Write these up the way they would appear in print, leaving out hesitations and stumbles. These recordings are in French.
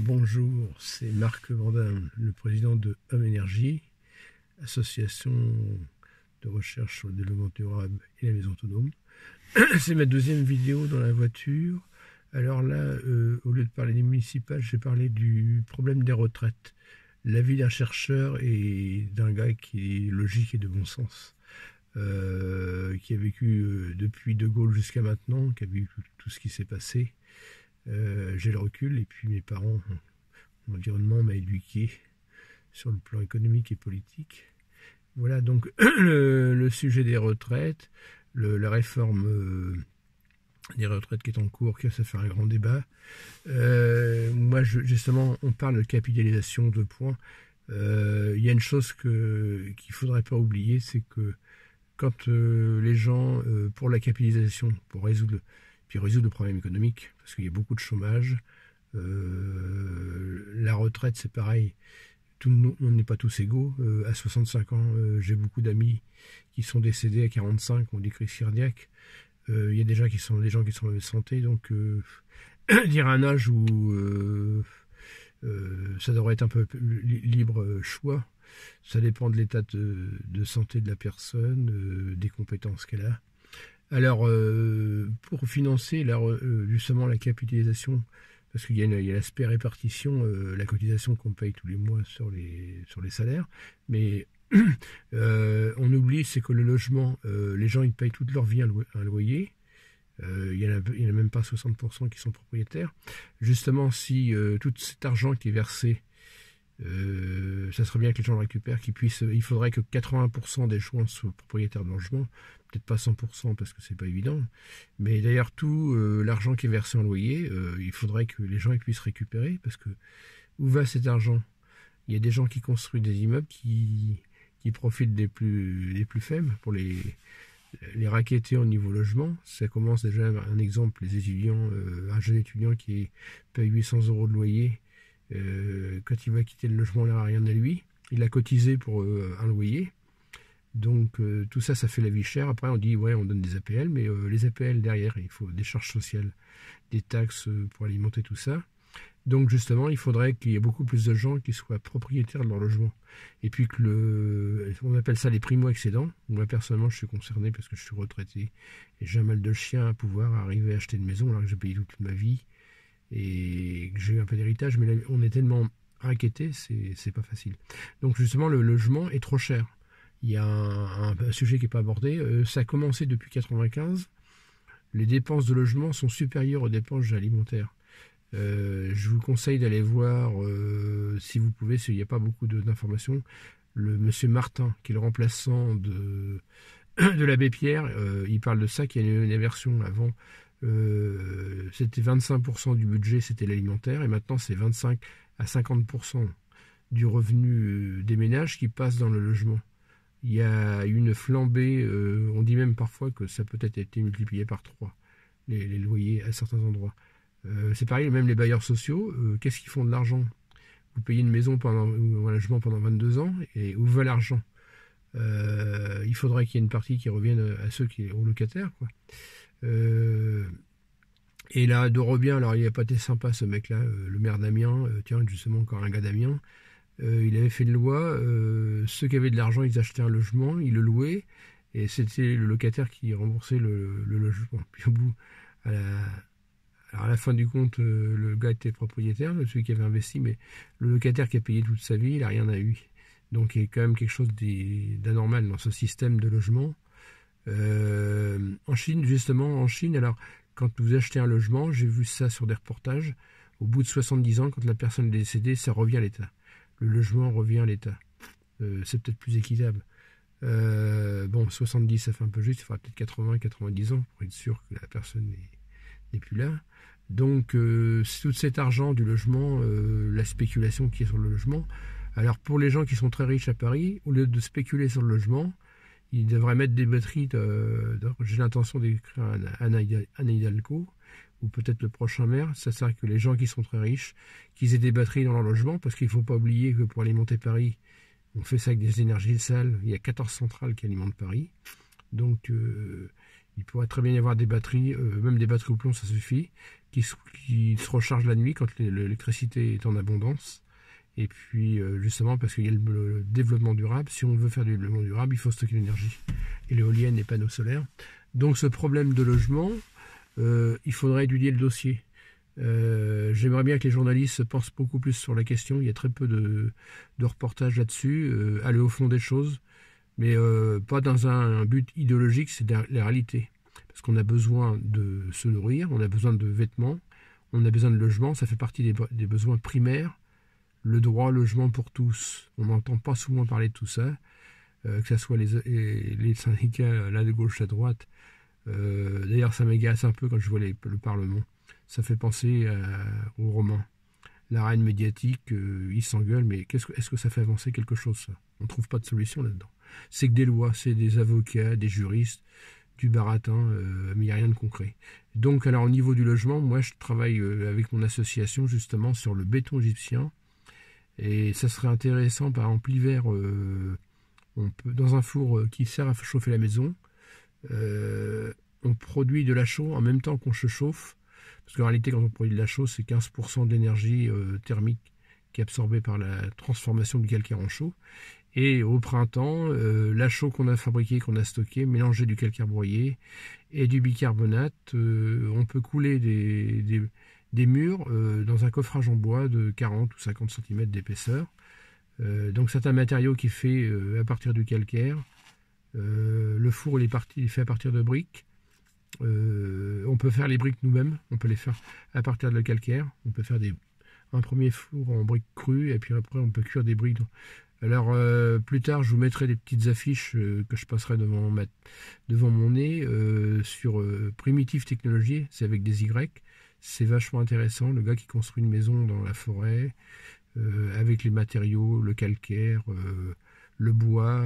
Bonjour, c'est Marc Vandin, le président de Homme Énergie, association de recherche sur le développement durable et la maison autonome. C'est ma deuxième vidéo dans la voiture. Alors là, au lieu de parler des municipales, je vais parler du problème des retraites. L'avis d'un chercheur et d'un gars qui est logique et de bon sens, qui a vécu depuis De Gaulle jusqu'à maintenant, qui a vu tout ce qui s'est passé. J'ai le recul, et puis mes parents, mon environnement m'a éduqué sur le plan économique et politique. Voilà donc le sujet des retraites, la réforme des retraites qui est en cours, que ça fait un grand débat. Moi, justement, on parle de capitalisation de points. Il y a une chose qu'il ne faudrait pas oublier, c'est que quand les gens, pour la capitalisation, pour résoudre le problème économique, parce qu'il y a beaucoup de chômage, la retraite c'est pareil, on n'est pas tous égaux. À 65 ans, j'ai beaucoup d'amis qui sont décédés à 45, ont des crises cardiaques. Il y a des gens qui sont en mauvaise santé, donc dire un âge où ça devrait être un peu libre choix. Ça dépend de l'état de santé de la personne, des compétences qu'elle a. Alors, pour financer justement la capitalisation, parce qu'il y a l'aspect répartition, la cotisation qu'on paye tous les mois sur les salaires, mais on oublie, c'est que le logement, les gens ils payent toute leur vie un loyer. Il y en a même pas 60% qui sont propriétaires. Justement, si tout cet argent qui est versé, ça serait bien que les gens le récupèrent, il faudrait que 80% des gens soient propriétaires de logement, peut-être pas 100% parce que c'est pas évident, mais d'ailleurs tout l'argent qui est versé en loyer, il faudrait que les gens puissent récupérer, parce que où va cet argent? Il y a des gens qui construisent des immeubles qui profitent des plus faibles pour les racketter au niveau logement. Ça commence déjà, un exemple, les étudiants, un jeune étudiant qui paye 800 € de loyer. Quand il va quitter le logement, il n'a rien à lui. Il a cotisé pour un loyer. Donc tout ça, ça fait la vie chère. Après, on dit, ouais, on donne des APL, mais les APL, derrière, il faut des charges sociales, des taxes pour alimenter tout ça. Donc justement, il faudrait qu'il y ait beaucoup plus de gens qui soient propriétaires de leur logement. Et puis on appelle ça les primo-excédents. Moi, personnellement, je suis concerné parce que je suis retraité et j'ai un mal de chien à pouvoir arriver à acheter une maison alors que j'ai payé toute ma vie et que j'ai eu un peu d'héritage, mais là, on est tellement racketté, c'est pas facile. Donc justement, le logement est trop cher. Il y a un sujet qui n'est pas abordé. Ça a commencé depuis 1995. Les dépenses de logement sont supérieures aux dépenses alimentaires. Je vous conseille d'aller voir, si vous pouvez, s'il n'y a pas beaucoup d'informations, le monsieur Martin, qui est le remplaçant de l'abbé Pierre. Il parle de ça, qu'il y a une inversion. Avant, c'était 25% du budget, c'était l'alimentaire, et maintenant c'est 25 à 50% du revenu des ménages qui passe dans le logement. Il y a une flambée, on dit même parfois que ça peut-être été multiplié par 3, les loyers à certains endroits. C'est pareil, même les bailleurs sociaux, qu'est-ce qu'ils font de l'argent? Vous payez une maison ou un logement pendant 22 ans, et où va l'argent? Il faudrait qu'il y ait une partie qui revienne à ceux aux locataires, quoi. Et là, de revient, alors il n'a pas été sympa ce mec-là, le maire d'Amiens, tiens, justement encore un gars d'Amiens, il avait fait une loi, ceux qui avaient de l'argent, ils achetaient un logement, ils le louaient, et c'était le locataire qui remboursait le logement. Puis au bout, alors à la fin du compte, le gars était propriétaire, celui qui avait investi, mais le locataire qui a payé toute sa vie, il n'a rien à eu. Donc il y a quand même quelque chose d'anormal dans ce système de logement. En Chine, justement, alors quand vous achetez un logement, j'ai vu ça sur des reportages, au bout de 70 ans, quand la personne est décédée, ça revient à l'État. Le logement revient à l'État. C'est peut-être plus équitable. 70, ça fait un peu juste, il faudra peut-être 80, 90 ans pour être sûr que la personne n'est plus là. Donc, tout cet argent du logement, la spéculation qui est sur le logement. Alors, pour les gens qui sont très riches à Paris, au lieu de spéculer sur le logement, ils devraient mettre des batteries. J'ai l'intention d'écrire Anne Hidalgo, ou peut-être le prochain maire. Ça sert que les gens qui sont très riches, qu'ils aient des batteries dans leur logement, parce qu'il ne faut pas oublier que pour alimenter Paris, on fait ça avec des énergies sales. Il y a 14 centrales qui alimentent Paris. Donc, Il pourrait très bien y avoir des batteries, même des batteries au plomb, ça suffit, qui se rechargent la nuit quand l'électricité est en abondance. Et puis, justement, parce qu'il y a le développement durable, si on veut faire du développement durable, il faut stocker l'énergie. Et l'éolienne, les panneaux solaires. Donc, ce problème de logement, il faudrait étudier le dossier. J'aimerais bien que les journalistes se pensent beaucoup plus sur la question. Il y a très peu de reportages là-dessus. Aller au fond des choses, mais pas dans un but idéologique, c'est la réalité. Parce qu'on a besoin de se nourrir, on a besoin de vêtements, on a besoin de logement, ça fait partie des besoins primaires. Le droit au logement pour tous, on n'entend pas souvent parler de tout ça, que ce soit les syndicats là de gauche à droite. D'ailleurs, ça m'agace un peu quand je vois le Parlement. Ça fait penser aux Romains. La reine médiatique, ils s'engueulent, mais est-ce que ça fait avancer quelque chose, ça? On ne trouve pas de solution là-dedans. C'est que des lois, c'est des avocats, des juristes, du baratin, mais il n'y a rien de concret. Donc, alors au niveau du logement, moi je travaille avec mon association justement sur le béton égyptien. Et ça serait intéressant, par exemple, l'hiver, dans un four qui sert à chauffer la maison, on produit de la chaux en même temps qu'on se chauffe. Parce qu'en réalité, quand on produit de la chaux, c'est 15% d'énergie thermique qui est absorbée par la transformation du calcaire en chaux. Et au printemps, la chaux qu'on a fabriquée, qu'on a stockée, mélangée du calcaire broyé et du bicarbonate, on peut couler des murs dans un coffrage en bois de 40 ou 50 cm d'épaisseur. Donc c'est un matériau qui est fait à partir du calcaire. Le four il est fait à partir de briques. On peut faire les briques nous-mêmes, on peut les faire à partir de calcaire. On peut faire un premier four en briques crues et puis après on peut cuire des briques. Alors plus tard je vous mettrai des petites affiches que je passerai devant mon nez sur Primitive Technologies, c'est avec des Y. C'est vachement intéressant, le gars qui construit une maison dans la forêt, avec les matériaux, le calcaire, le bois,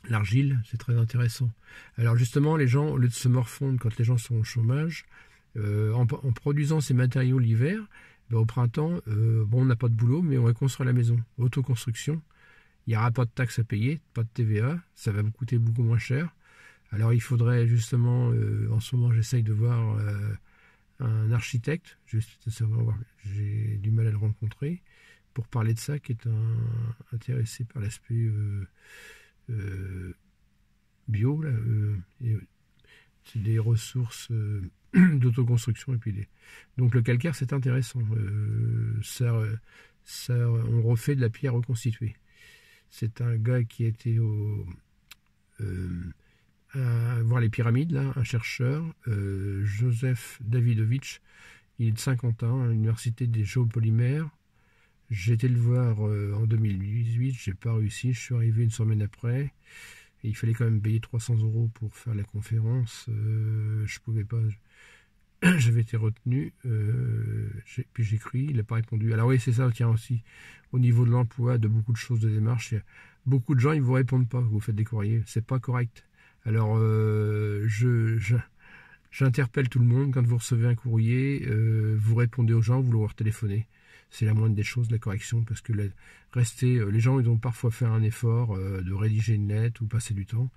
l'argile, c'est très intéressant. Alors justement, les gens, au lieu de se morfondre quand les gens sont au chômage, en produisant ces matériaux l'hiver, au printemps, on n'a pas de boulot, mais on va construire la maison. Autoconstruction, il n'y aura pas de taxes à payer, pas de TVA, ça va vous coûter beaucoup moins cher. Alors il faudrait justement, en ce moment j'essaye de voir un architecte, j'ai du mal à le rencontrer, pour parler de ça, qui est intéressé par l'aspect bio, là, c'est des ressources d'autoconstruction, et puis donc le calcaire c'est intéressant, on refait de la pierre reconstituée. C'est un gars qui était à voir les pyramides, là, un chercheur, Joseph Davidovich, il est de Saint-Quentin, à l'université des géopolymères. J'ai été le voir en 2018, j'ai pas réussi, je suis arrivé une semaine après, et il fallait quand même payer 300 € pour faire la conférence, je pouvais pas, j'avais été retenu, puis j'ai écrit, il n'a pas répondu. Alors oui, c'est ça, tiens aussi, au niveau de l'emploi, de beaucoup de choses, de démarches, beaucoup de gens, ils vous répondent pas, vous faites des courriers, c'est pas correct. Alors, j'interpelle tout le monde. Quand vous recevez un courrier, vous répondez aux gens, vous leur téléphonez. C'est la moindre des choses, la correction, parce que les gens, ils ont parfois fait un effort de rédiger une lettre ou passer du temps.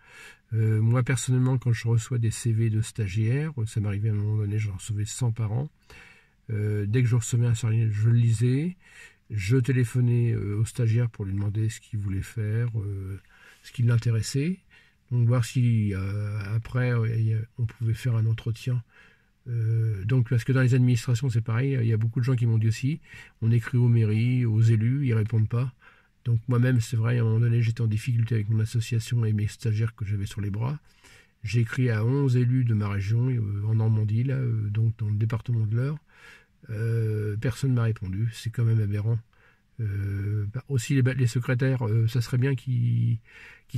Moi, personnellement, quand je reçois des CV de stagiaires, ça m'arrivait à un moment donné, j'en recevais 100 par an. Dès que je recevais un stagiaire, je le lisais. Je téléphonais au stagiaire pour lui demander ce qu'il voulait faire, ce qui l'intéressait. Donc voir si après on pouvait faire un entretien. Donc parce que dans les administrations c'est pareil, il y a beaucoup de gens qui m'ont dit aussi, on écrit aux mairies, aux élus, ils répondent pas. Donc moi-même c'est vrai, à un moment donné j'étais en difficulté avec mon association et mes stagiaires que j'avais sur les bras. J'ai écrit à 11 élus de ma région, en Normandie, là, donc dans le département de l'Eure. Personne ne m'a répondu, c'est quand même aberrant. Aussi les secrétaires, ça serait bien qu'ils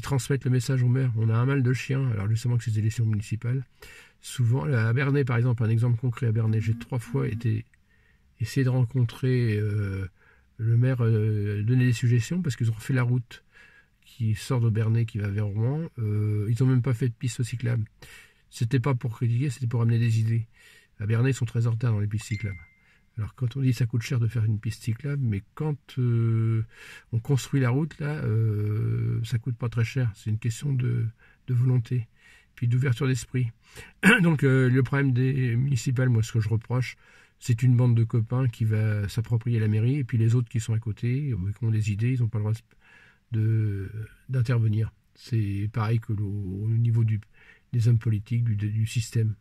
transmettent le message au maire. On a un mal de chien, alors justement que ces élections municipales, souvent, à Bernay par exemple, un exemple concret à Bernay, j'ai 3 fois essayé de rencontrer le maire, donner des suggestions, parce qu'ils ont refait la route qui sort de Bernay, qui va vers Rouen. Ils n'ont même pas fait de piste cyclable. C'était pas pour critiquer, c'était pour amener des idées. À Bernay, ils sont très en retard dans les pistes cyclables. Alors quand on dit que ça coûte cher de faire une piste cyclable, mais quand on construit la route, là, ça coûte pas très cher. C'est une question de volonté. puis d'ouverture d'esprit. Donc le problème des municipales, moi ce que je reproche, c'est une bande de copains qui va s'approprier la mairie, et puis les autres qui sont à côté, qui ont des idées, ils n'ont pas le droit d'intervenir. C'est pareil que au niveau des hommes politiques, du système.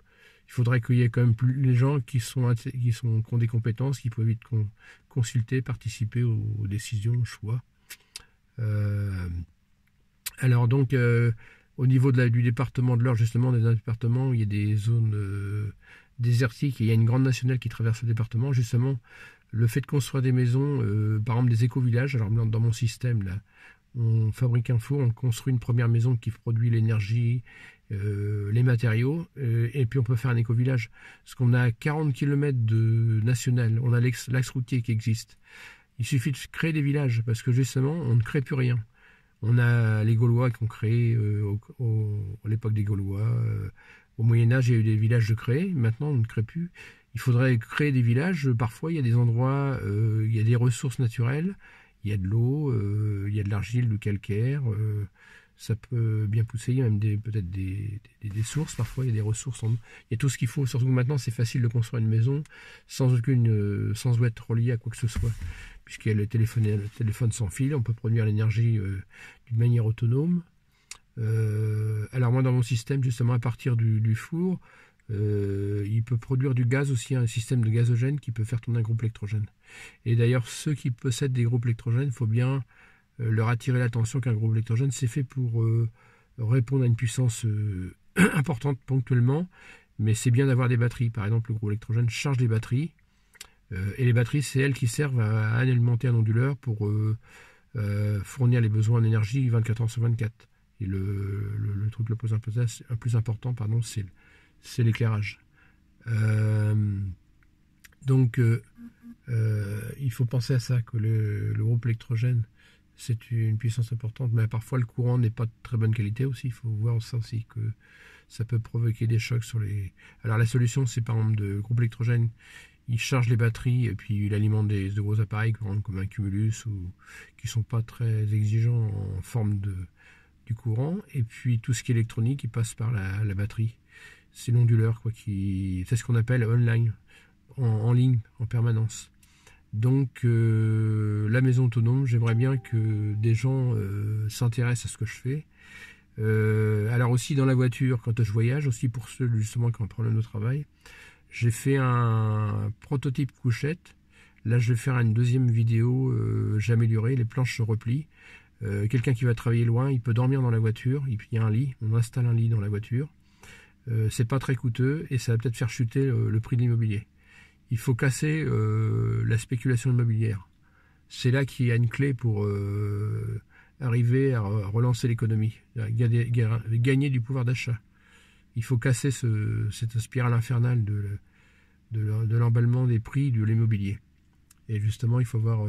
Il faudrait qu'il y ait quand même plus les gens qui ont des compétences, qui peuvent vite consulter, participer aux décisions, aux choix. Alors donc, au niveau du département de l'Eure, justement, des départements où il y a des zones désertiques, et il y a une grande nationale qui traverse le département, justement, le fait de construire des maisons, par exemple des éco-villages, alors dans mon système, là, on fabrique un four, on construit une première maison qui produit l'énergie, les matériaux, et puis on peut faire un éco-village. Parce qu'on a 40 km de national, on a l'axe routier qui existe. Il suffit de créer des villages, parce que justement, on ne crée plus rien. On a les Gaulois qui ont créé, à l'époque des Gaulois, au Moyen-Âge, il y a eu des villages de créer, maintenant on ne crée plus. Il faudrait créer des villages, parfois il y a des endroits, il y a des ressources naturelles, il y a de l'eau, il y a de l'argile, du calcaire, ça peut bien pousser, il y a même peut-être des sources, parfois il y a des ressources, il y a tout ce qu'il faut, surtout que maintenant c'est facile de construire une maison sans être relié à quoi que ce soit, puisqu'il y a le téléphone sans fil, on peut produire l'énergie d'une manière autonome. Alors moi dans mon système, justement à partir du four, il peut produire du gaz aussi, un système de gazogène qui peut faire tourner un groupe électrogène. Et d'ailleurs ceux qui possèdent des groupes électrogènes, il faut bien leur attirer l'attention qu'un groupe électrogène c'est fait pour répondre à une puissance importante ponctuellement, mais c'est bien d'avoir des batteries. Par exemple, le groupe électrogène charge des batteries, et les batteries c'est elles qui servent à alimenter un onduleur pour fournir les besoins en énergie 24 heures sur 24. Et le truc le plus important, c'est l'éclairage. Donc il faut penser à ça, que le groupe électrogène c'est une puissance importante, mais parfois le courant n'est pas de très bonne qualité aussi. Il faut voir ça aussi, que ça peut provoquer des chocs sur les... Alors la solution, c'est par exemple de groupe électrogène, il charge les batteries et puis il alimente de gros appareils comme un Cumulus, ou qui sont pas très exigeants en forme du courant, et puis tout ce qui est électronique, il passe par la batterie. C'est l'onduleur, c'est ce qu'on appelle online, en ligne, en permanence. Donc la maison autonome, j'aimerais bien que des gens s'intéressent à ce que je fais. Alors aussi dans la voiture, quand je voyage, aussi pour ceux justement qui ont un problème de travail, j'ai fait un prototype couchette. Là je vais faire une deuxième vidéo, j'ai amélioré, les planches se replient. Quelqu'un qui va travailler loin, il peut dormir dans la voiture, il y a un lit, on installe un lit dans la voiture. C'est pas très coûteux et ça va peut-être faire chuter le prix de l'immobilier. Il faut casser la spéculation immobilière. C'est là qu'il y a une clé pour arriver à relancer l'économie, gagner du pouvoir d'achat. Il faut casser cette spirale infernale de l'emballement des prix de l'immobilier. Et justement, il faut voir...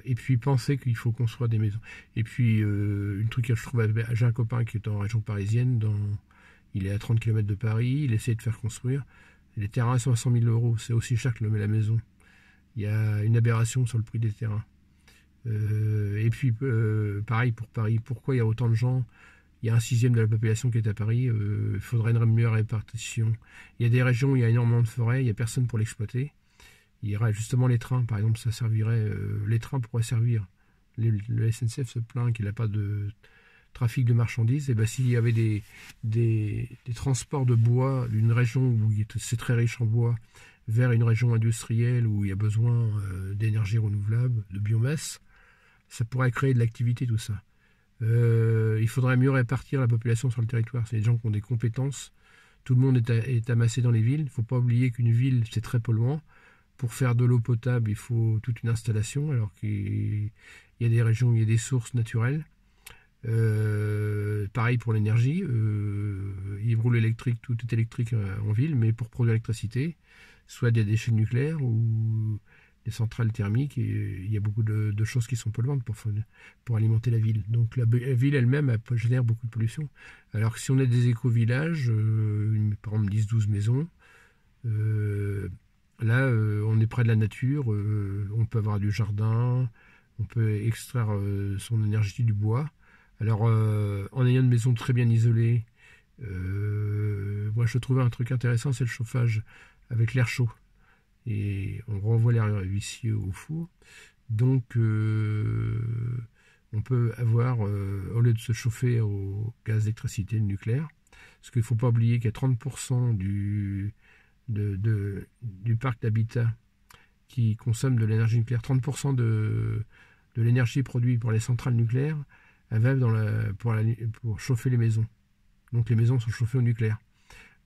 et puis penser qu'il faut construire des maisons. Et puis, un truc que je trouve... J'ai un copain qui est en région parisienne, il est à 30 km de Paris, il essaie de faire construire. Les terrains sont à 100 000 €, c'est aussi cher que la maison. Il y a une aberration sur le prix des terrains. Et puis, pareil pour Paris, pourquoi il y a autant de gens? Il y a un 1/6 de la population qui est à Paris, il faudrait une meilleure répartition. Il y a des régions où il y a énormément de forêts, il n'y a personne pour l'exploiter. Il y aurait justement les trains, par exemple, ça servirait, les trains pourraient servir. Le SNCF se plaint qu'il n'a pas de trafic de marchandises. Et ben s'il y avait des transports de bois d'une région où c'est très riche en bois vers une région industrielle où il y a besoin d'énergie renouvelable, de biomasse, ça pourrait créer de l'activité, tout ça. Il faudrait mieux répartir la population sur le territoire. C'est des gens qui ont des compétences. Tout le monde est amassé dans les villes. Il ne faut pas oublier qu'une ville, c'est très polluant. Pour faire de l'eau potable, il faut toute une installation, alors qu'il y a des régions où il y a des sources naturelles. Pareil pour l'énergie, hydroélectrique, tout est électrique en ville, mais pour produire l'électricité, soit des déchets nucléaires ou des centrales thermiques, et il y a beaucoup de choses qui sont polluantes pour alimenter la ville. Donc la ville elle-même génère beaucoup de pollution. Alors que si on a des éco-villages, par exemple 10-12 maisons, là on est près de la nature, on peut avoir du jardin, on peut extraire son énergie du bois. Alors, en ayant une maison très bien isolée, Moi, je trouvais un truc intéressant, c'est le chauffage avec l'air chaud. Et on renvoie l'air vicieux au four. Donc, on peut avoir, au lieu de se chauffer au gaz d'électricité, le nucléaire, parce qu'il ne faut pas oublier qu'il y a 30% du parc d'habitat qui consomme de l'énergie nucléaire. 30% de l'énergie produite par les centrales nucléaires, elle va pour chauffer les maisons. Donc les maisons sont chauffées au nucléaire.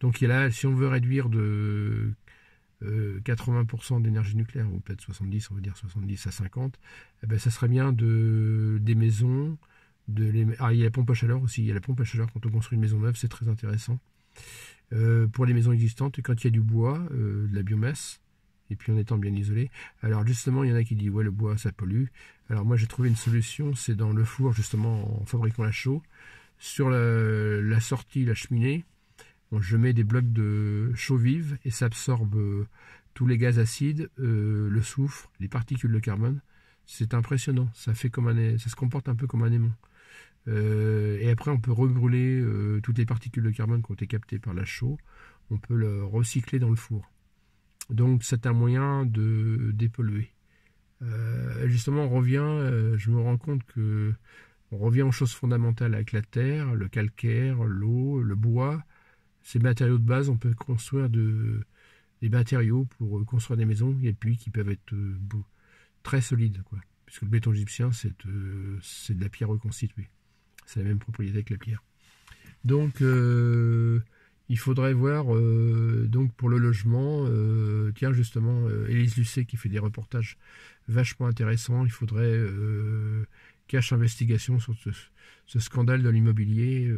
Donc il y a là, si on veut réduire de 80% d'énergie nucléaire, ou peut-être 70, on va dire 70 à 50, eh ben, ça serait bien des maisons. Il y a la pompe à chaleur aussi. Il y a la pompe à chaleur quand on construit une maison neuve, c'est très intéressant. Pour les maisons existantes, quand il y a du bois, de la biomasse, et puis en étant bien isolé. Alors justement, il y en a qui disent ouais, le bois ça pollue. Alors moi j'ai trouvé une solution, c'est dans le four justement en fabriquant la chaux. Sur la sortie, la cheminée, je mets des blocs de chaux vive et ça absorbe tous les gaz acides, le soufre, les particules de carbone. C'est impressionnant, ça se comporte un peu comme un aimant. Et après on peut rebrûler toutes les particules de carbone qui ont été captées par la chaux. On peut le recycler dans le four. Donc c'est un moyen de dépolluer. Justement, je me rends compte que on revient aux choses fondamentales avec la terre, le calcaire, l'eau, le bois. Ces matériaux de base, on peut construire des matériaux pour construire des maisons et puis qui peuvent être très solides, quoi. Puisque le béton égyptien, c'est de la pierre reconstituée. C'est la même propriété que la pierre. Donc, il faudrait voir, donc pour le logement, tiens justement, Élise Lucet qui fait des reportages vachement intéressants, il faudrait cache investigation sur ce scandale de l'immobilier,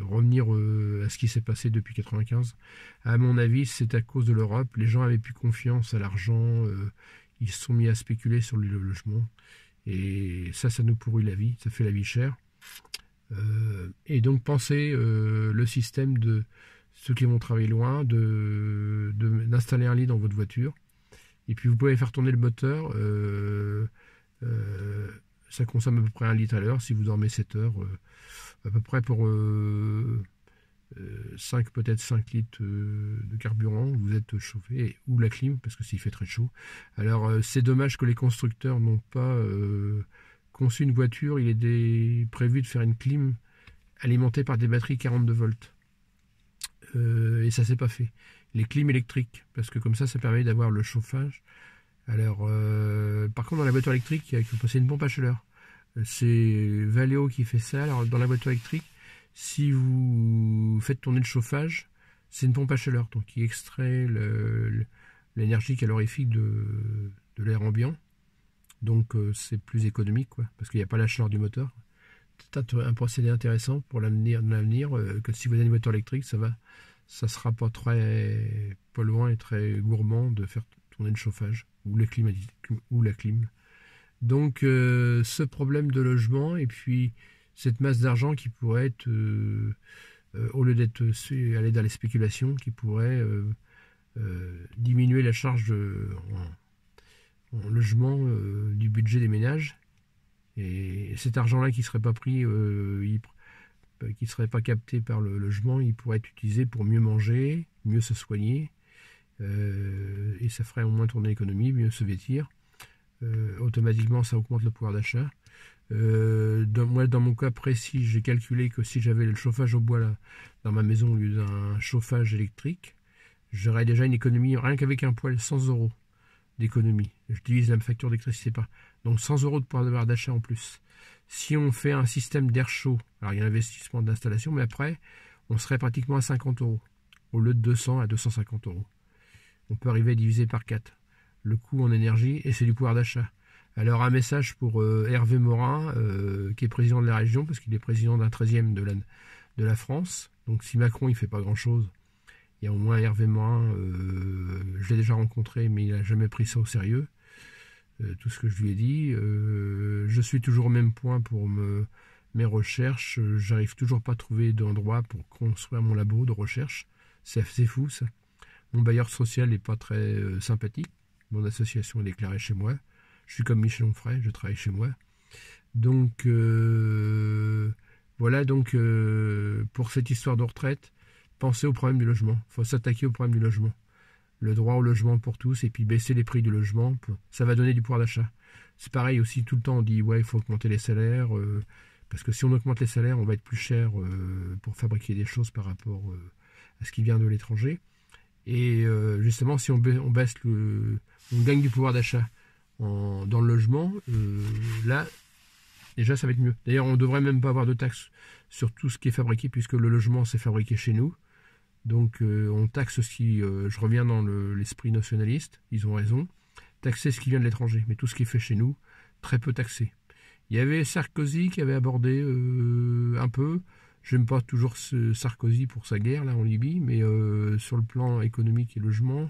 revenir à ce qui s'est passé depuis 1995. À mon avis, c'est à cause de l'Europe. Les gens avaient plus confiance à l'argent, ils se sont mis à spéculer sur le logement. Et ça nous pourrit la vie, ça fait la vie chère. Et donc pensez le système de ceux qui vont travailler loin, d'installer un lit dans votre voiture. Et puis vous pouvez faire tourner le moteur. Ça consomme à peu près 1 litre à l'heure si vous dormez 7 heures, à peu près pour peut-être 5 litres de carburant, vous êtes chauffé, ou la clim, parce que s'il fait très chaud. Alors c'est dommage que les constructeurs n'ont pas conçu une voiture, il est prévu de faire une clim alimentée par des batteries 42 volts. Et ça s'est pas fait. Les clims électriques, parce que comme ça permet d'avoir le chauffage. Alors, par contre, dans la voiture électrique, il faut passer une pompe à chaleur. C'est Valeo qui fait ça. Alors, dans la voiture électrique, si vous faites tourner le chauffage, c'est une pompe à chaleur, donc qui extrait l'énergie calorifique de l'air ambiant. Donc, c'est plus économique, quoi, parce qu'il n'y a pas la chaleur du moteur. C'est un procédé intéressant pour l'avenir, que si vous avez une voiture électrique, ça sera pas très polluant et très gourmand de faire tourner le chauffage ou la clim. Donc ce problème de logement et puis cette masse d'argent qui pourrait être au lieu d'être aller dans les spéculations, qui pourrait diminuer la charge en logement du budget des ménages. Et cet argent-là qui ne serait pas pris, qui ne serait pas capté par le logement, il pourrait être utilisé pour mieux manger, mieux se soigner, et ça ferait au moins tourner l'économie, mieux se vêtir. Automatiquement, ça augmente le pouvoir d'achat. Moi, dans mon cas précis, j'ai calculé que si j'avais le chauffage au bois là, dans ma maison au lieu d'un chauffage électrique, j'aurais déjà une économie, rien qu'avec un poêle, 100 € d'économie. Je divise la facture d'électricité par. Donc 100 € de pouvoir d'achat en plus. Si on fait un système d'air chaud, alors il y a l'investissement d'installation, mais après, on serait pratiquement à 50 € au lieu de 200 à 250 €. On peut arriver à diviser par 4 le coût en énergie, et c'est du pouvoir d'achat. Alors un message pour Hervé Morin, qui est président de la région, parce qu'il est président d'un 13e de la France. Donc si Macron il fait pas grand-chose, il y a au moins Hervé Morin, je l'ai déjà rencontré, mais il n'a jamais pris ça au sérieux. Tout ce que je lui ai dit. Je suis toujours au même point pour mes recherches. J'arrive toujours pas à trouver d'endroit pour construire mon labo de recherche. C'est assez fou ça. Mon bailleur social n'est pas très sympathique. Mon association est déclarée chez moi. Je suis comme Michel Onfray, je travaille chez moi. Donc Voilà donc pour cette histoire de retraite, pensez au problème du logement. Il faut s'attaquer au problème du logement. Le droit au logement pour tous et puis baisser les prix du logement, ça va donner du pouvoir d'achat. C'est pareil aussi, tout le temps on dit ouais il faut augmenter les salaires, parce que si on augmente les salaires on va être plus cher pour fabriquer des choses par rapport à ce qui vient de l'étranger. Et justement si on baisse on gagne du pouvoir d'achat dans le logement, là déjà ça va être mieux. D'ailleurs on ne devrait même pas avoir de taxes sur tout ce qui est fabriqué puisque le logement c'est fabriqué chez nous. Donc on taxe aussi, je reviens dans l'esprit nationaliste, ils ont raison, taxer ce qui vient de l'étranger, mais tout ce qui est fait chez nous, très peu taxé. Il y avait Sarkozy qui avait abordé un peu, j'aime pas toujours Sarkozy pour sa guerre là en Libye, mais sur le plan économique et logement,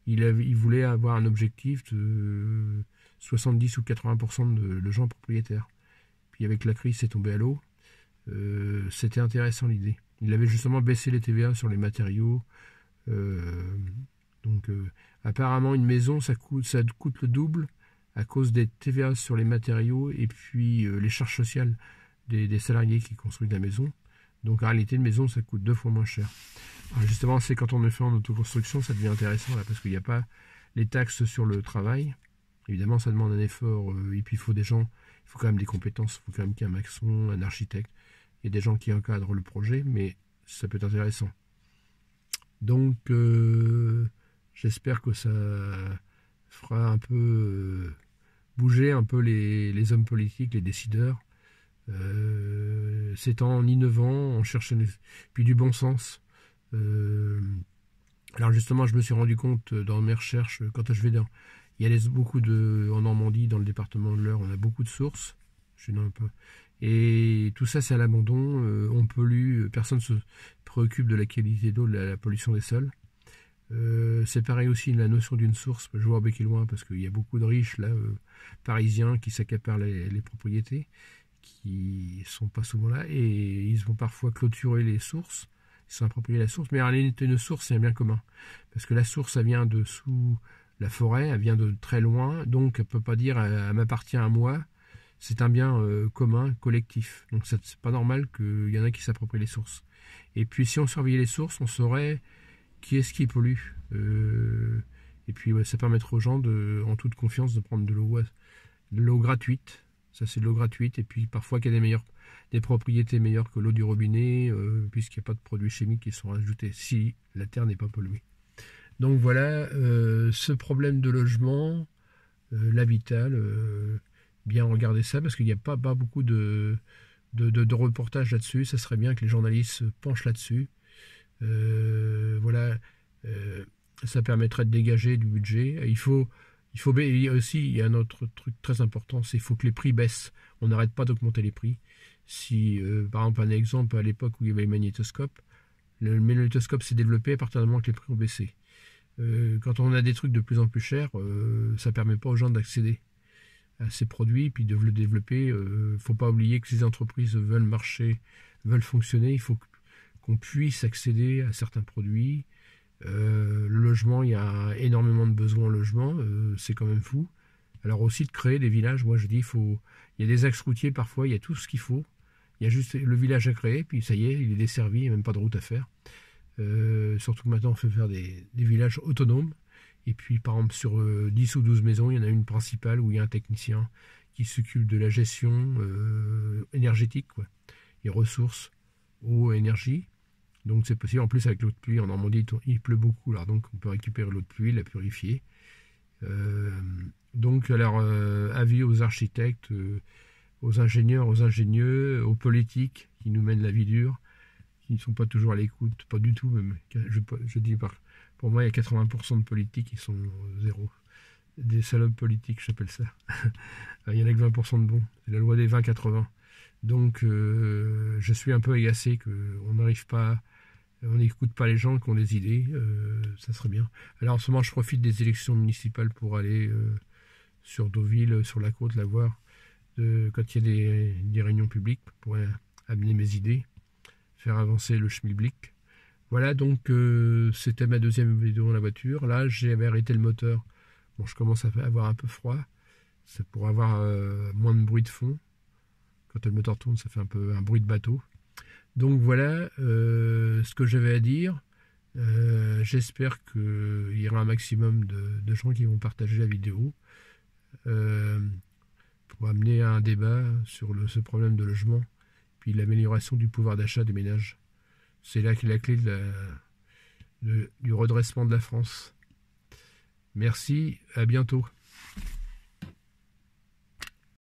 il voulait avoir un objectif de 70 ou 80% de gens propriétaires. Puis avec la crise c'est tombé à l'eau, c'était intéressant l'idée. Il avait justement baissé les TVA sur les matériaux. Apparemment, une maison, ça coûte le double à cause des TVA sur les matériaux et puis les charges sociales des salariés qui construisent la maison. Donc en réalité, une maison, ça coûte 2 fois moins cher. Alors justement, c'est quand on est fait en autoconstruction, ça devient intéressant là, parce qu'il n'y a pas les taxes sur le travail. Évidemment, ça demande un effort. Et puis, il faut des gens, il faut quand même des compétences. Il faut quand même qu'il y ait un maçon, un architecte. Il y a des gens qui encadrent le projet, mais ça peut être intéressant. Donc, j'espère que ça fera un peu bouger un peu les hommes politiques, les décideurs. C'est en innovant, en cherchant puis du bon sens. Alors justement, je me suis rendu compte dans mes recherches, quand je vais il y a beaucoup en Normandie, dans le département de l'Eure, on a beaucoup de sources. Je suis dans un peu. Et tout ça, c'est à l'abandon. On pollue, personne ne se préoccupe de la qualité d'eau, de la pollution des sols. C'est pareil aussi la notion d'une source. Je vois bec et loin parce qu'il y a beaucoup de riches là, parisiens qui s'accaparent les propriétés, qui sont pas souvent là, et ils vont parfois clôturer les sources. Ils sont appropriés la source, mais en réalité, une source, c'est un bien commun. Parce que la source, elle vient de sous la forêt, elle vient de très loin, donc elle ne peut pas dire elle m'appartient à moi. C'est un bien commun, collectif. Donc c'est pas normal qu'il y en a qui s'approprient les sources. Et puis si on surveillait les sources, on saurait qui est-ce qui pollue. Et puis ouais, ça permettrait aux gens, en toute confiance, de prendre de l'eau gratuite. Ça c'est de l'eau gratuite. Et puis parfois qu'il y a des propriétés meilleures que l'eau du robinet, puisqu'il n'y a pas de produits chimiques qui sont ajoutés, si la terre n'est pas polluée. Donc voilà, ce problème de logement, l'habitat, bien regarder ça, parce qu'il n'y a pas beaucoup de reportages là-dessus. Ça serait bien que les journalistes se penchent là-dessus. Voilà, ça permettrait de dégager du budget. Il y a aussi un autre truc très important, c'est qu'il faut que les prix baissent. On n'arrête pas d'augmenter les prix. Si, par exemple, un exemple, à l'époque où il y avait le magnétoscope s'est développé à partir du moment que les prix ont baissé. Quand on a des trucs de plus en plus chers, ça ne permet pas aux gens d'accéder à ces produits, puis de le développer. Il ne faut pas oublier que ces entreprises veulent marcher, veulent fonctionner. Il faut qu'on puisse accéder à certains produits. Le logement, il y a énormément de besoins en logement, c'est quand même fou. Alors aussi de créer des villages, moi je dis, il y a des axes routiers parfois, il y a tout ce qu'il faut. Il y a juste le village à créer, puis ça y est, il est desservi, il n'y a même pas de route à faire. Surtout que maintenant on fait faire des villages autonomes. Et puis par exemple sur 10 ou 12 maisons, il y en a une principale où il y a un technicien qui s'occupe de la gestion énergétique, quoi. Les ressources, eau, énergie. Donc c'est possible. En plus avec l'eau de pluie en Normandie, il pleut beaucoup, alors donc on peut récupérer l'eau de pluie, la purifier. Donc alors avis aux architectes, aux ingénieurs, aux ingénieux, aux politiques qui nous mènent la vie dure, qui ne sont pas toujours à l'écoute, pas du tout même. Je dis pour moi il y a 80% de politiques qui sont zéro. Des salopes politiques, j'appelle ça. Il y en a que 20% de bons. C'est la loi des 20-80. Donc je suis un peu agacé qu'on n'arrive pas, on n'écoute pas les gens qui ont des idées. Ça serait bien. Alors en ce moment je profite des élections municipales pour aller sur Deauville, sur la côte, la voir, quand il y a des réunions publiques, pour amener mes idées, faire avancer le schmilblick. Voilà, donc c'était ma deuxième vidéo dans la voiture. Là j'avais arrêté le moteur. Bon, je commence à avoir un peu froid. C'est pour avoir moins de bruit de fond. Quand le moteur tourne, ça fait un peu un bruit de bateau. Donc voilà ce que j'avais à dire. J'espère qu'il y aura un maximum de gens qui vont partager la vidéo pour amener à un débat sur ce problème de logement, puis l'amélioration du pouvoir d'achat des ménages. C'est là qu'est la clé du redressement de la France. Merci, à bientôt.